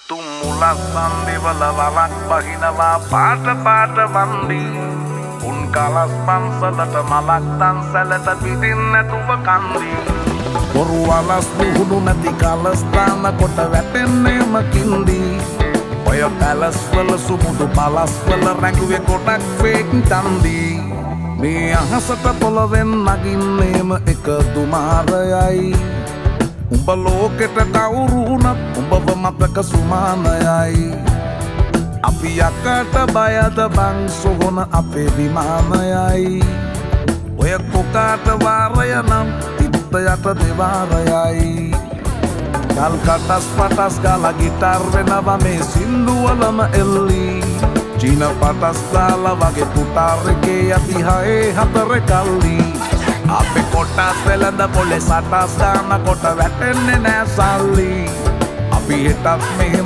තුම්මුලස් සන්දිවල වලක් බහිනවා පාට පාට වන්දි උන් කලස් පන්සලට මලක් තන්සලට පිටින් නැතුව කන්දි බොරු වලස් පුහුණු නැති කලස් දාන කොට වැටෙන්නේම කින්දි ඔය පැලස් වල සුමුදු පලස් වල රැඟුවේ කොටක් ෆේක් තන්දි මේ අහසට පොළවෙන් නගින්නේම එක දුමාරයයි උඹ ලෝකෙට කවුරු වුණත් උඹව මතක සුමානයයි අපි යකට බයද බං සොහොන අපේ විමානයයි ඔය කොකාට වාරය නම් තිත්ත යට දෙවාරයයි ගල් කටස් පටස් ගාලා ගිටාර් වෙනවා මේ සින්දුවලම එල්ලි චීන පටස් දාලා වගේ පුටාර් එකේ යති හයේ හතර කල්ලි අපේ කොටස් වෙලඳ පොලේ සටස් දාන කොට වැටෙන්නේ නෑ සල්ලි අපි හිටත් මෙහෙම